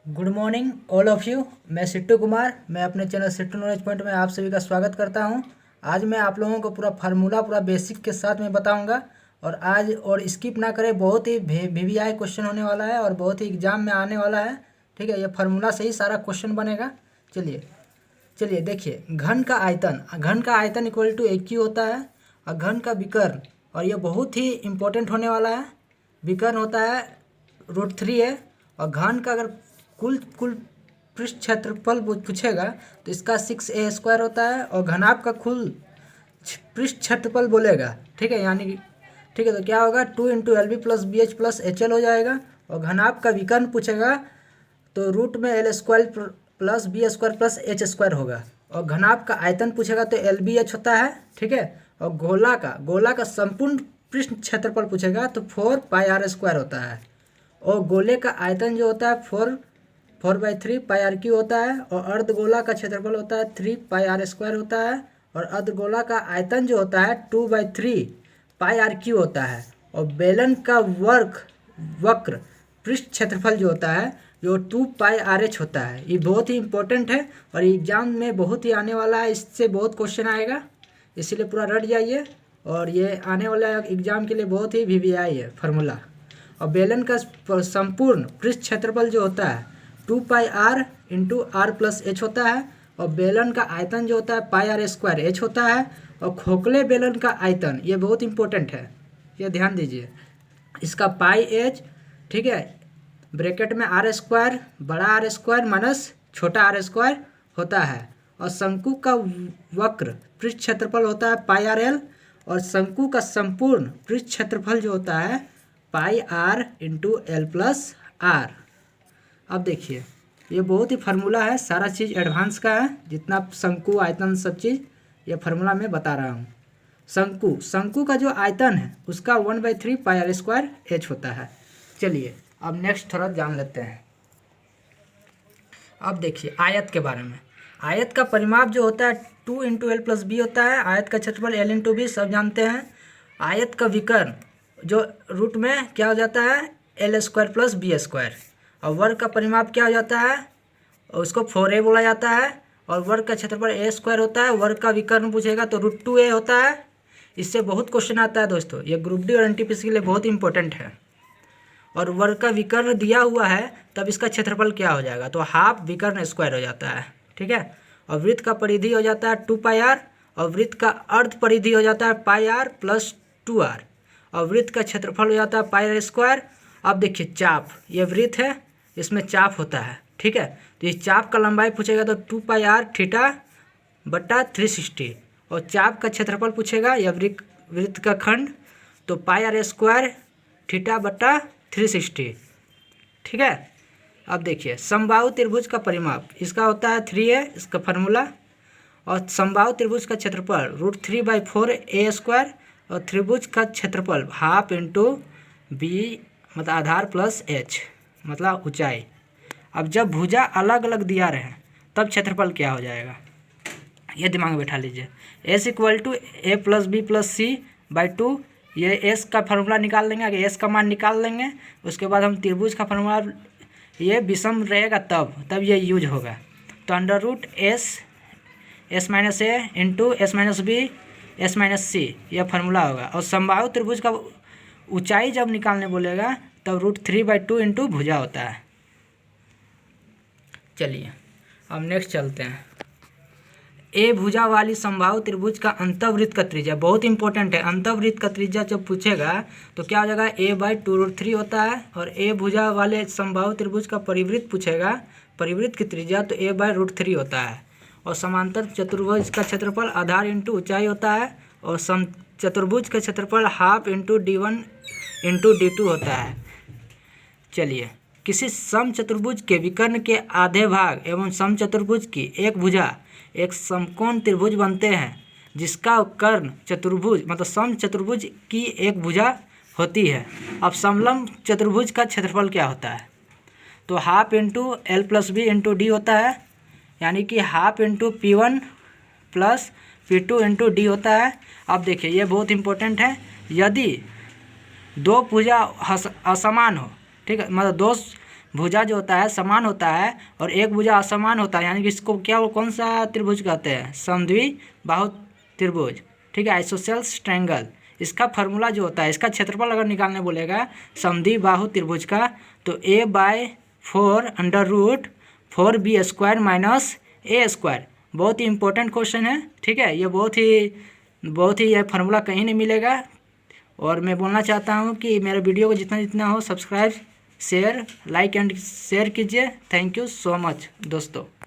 Good morning all of you. मैं सिट्टू कुमार, मैं अपने चैनल सिट्टू नॉलेज पॉइंट में आप सभी का स्वागत करता हूं। आज मैं आप लोगों को पूरा फार्मूला पूरा बेसिक के साथ में बताऊंगा और आज और स्किप ना करें, बहुत ही वीवीआई क्वेश्चन होने वाला है और बहुत ही एग्जाम में आने वाला है। ठीक है, ये फार्मूला से ही सारा क्वेश्चन बनेगा। चलिए चलिए देखिए, घन का आयतन इक्वल टू एक क्यू होता है और घन का विकर्ण, और ये बहुत ही इम्पोर्टेंट होने वाला है। विकर्ण होता है √3 है और घन का अगर कुल कुल पृष्ठ क्षेत्रफल पूछेगा तो इसका 6a² होता है और घनाभ का कुल पृष्ठ क्षेत्रफल बोलेगा। ठीक है, यानी ठीक है, तो क्या होगा 2 × LB + BH + HL हो जाएगा। और घनाभ का विकर्ण पूछेगा तो रूट में L² + B² + H² होगा। और घनाभ का आयतन पूछेगा तो LBH होता है। ठीक है, और गोला का संपूर्ण पृष्ठ क्षेत्रफल पूछेगा तो 4πr² होता है। और गोले का आयतन जो होता है 4/3 πrq होता है और अर्धगोला का क्षेत्रफल होता है 3πr² होता है। और अर्धगोला का आयतन जो होता है 2/3 πrq होता है। और बेलन का वक्र पृष्ठ क्षेत्रफल जो होता है जो 2πrh होता है। ये बहुत ही इंपॉर्टेंट है और एग्जाम में बहुत ही आने वाला है, इससे बहुत क्वेश्चन आएगा, इसीलिए पूरा रट जाइए। और ये आने वाला एग्जाम के लिए बहुत ही वीवीआई है फार्मूला। और बेलन का संपूर्ण पृष्ठ क्षेत्रफल जो होता है 2πr × r + h होता है। और बेलन का आयतन जो होता है πr² h होता है। और खोखले बेलन का आयतन, ये बहुत इंपॉर्टेंट है, ये ध्यान दीजिए, इसका πh, ठीक है, ब्रैकेट में r² बड़ा r² माइनस छोटा r² होता है। और शंकु का वक्र पृष्ठ क्षेत्रफल होता है πrl और शंकु का संपूर्ण पृष्ठ क्षेत्रफल जो होता है πr × l + r। अब देखिए, ये बहुत ही फार्मूला है, सारा चीज़ एडवांस का है, जितना शंकु आयतन सब चीज़ ये फार्मूला में बता रहा हूँ। शंकु का जो आयतन है उसका 1/3 πr² h होता है। चलिए अब नेक्स्ट थोड़ा जान लेते हैं। अब देखिए आयत के बारे में। आयत का परिमाप जो होता है 2 × L + B होता है। आयत का क्षेत्रफल L × B सब जानते हैं। आयत का विकर्ण जो रूट में क्या हो जाता है L² + B²। और वर्ग का परिमाप क्या हो जाता है, और उसको 4a बोला जाता है। और वर्ग का क्षेत्रफल a² होता है। वर्ग का विकर्ण पूछेगा तो √2a होता है। इससे बहुत क्वेश्चन आता है दोस्तों, ये ग्रुप डी और NTPC के लिए बहुत इंपॉर्टेंट है। और वर्ग का विकर्ण दिया हुआ है तब इसका क्षेत्रफल क्या हो जाएगा, तो हाफ विकर्ण स्क्वायर हो जाता है। ठीक है, और वृत्त का परिधि हो जाता है 2πr और वृत्त का अर्ध परिधि हो जाता है πr + 2r और वृत्त का क्षेत्रफल हो जाता है πr²। अब देखिए चाप, ये वृत्त है, इसमें चाप होता है। ठीक है, तो इस चाप का लंबाई पूछेगा तो 2πr θ / 360। और चाप का क्षेत्रफल पूछेगा या वृत्त का खंड तो πr² θ / 360। ठीक है, अब देखिए समबाहु त्रिभुज का परिमाप, इसका होता है 3a, इसका फार्मूला। और समबाहु त्रिभुज का क्षेत्रफल √3/4a² और त्रिभुज का क्षेत्रफल हाफ × b मतलब आधार + h मतलब ऊंचाई। अब जब भुजा अलग अलग दिया रहे तब क्षेत्रफल क्या हो जाएगा, ये दिमाग में बैठा लीजिए। s = a + b + c/2, ये s का फार्मूला निकाल लेंगे, आगे s का मान निकाल लेंगे। उसके बाद हम त्रिभुज का फार्मूला, ये विषम रहेगा तब ये यूज होगा। तो √s s - a × s - b s - c यह फार्मूला होगा। और समबाहु त्रिभुज का ऊंचाई जब निकालने बोलेगा तब √3/2 × भुजा होता है। चलिए अब नेक्स्ट चलते हैं। ए भुजा वाली समबाहु त्रिभुज का अंतःवृत्त का त्रिज्या बहुत इंपॉर्टेंट है। अंतःवृत्त का त्रिज्या जब पूछेगा तो क्या हो जाएगा a/2√3 होता है। और ए भुजा वाले समबाहु त्रिभुज का परिवृत्त पूछेगा, परिवृत्त की त्रिज्या तो a/√3 होता है। और समांतर चतुर्भुज का क्षेत्रफल आधार × ऊंचाई होता है। और चतुर्भुज का क्षेत्रफल हाफ × d1 × d2 होता है। चलिए, किसी समचतुर्भुज के विकर्ण के आधे भाग एवं समचतुर्भुज की एक भुजा एक समकोण त्रिभुज बनते हैं जिसका कर्ण चतुर्भुज मतलब समचतुर्भुज की एक भुजा होती है। अब समलंब चतुर्भुज का क्षेत्रफल क्या होता है, तो हाफ × L + B × D होता है, यानी कि हाफ × P1 + P2 × D होता है। अब देखिए ये बहुत इंपॉर्टेंट है, यदि दो भुजा असमान हो, ठीक है, मतलब दो भुजा जो होता है समान होता है और एक भुजा असमान होता है, यानी कि इसको क्या कौन सा त्रिभुज कहते हैं? समद्विबाहु त्रिभुज। ठीक है, आइसोसेल्स ट्रायंगल। इसका फार्मूला जो होता है, इसका क्षेत्रफल अगर निकालने बोलेगा समद्विबाहु त्रिभुज का, तो a/4√4b² माइनस a²। बहुत ही इंपॉर्टेंट क्वेश्चन है। ठीक है, ये बहुत ही यह फार्मूला कहीं नहीं मिलेगा। और मैं बोलना चाहता हूँ कि मेरे वीडियो को जितना हो subscribe, share, like and share कीजिए। थैंक यू सो मच दोस्तों।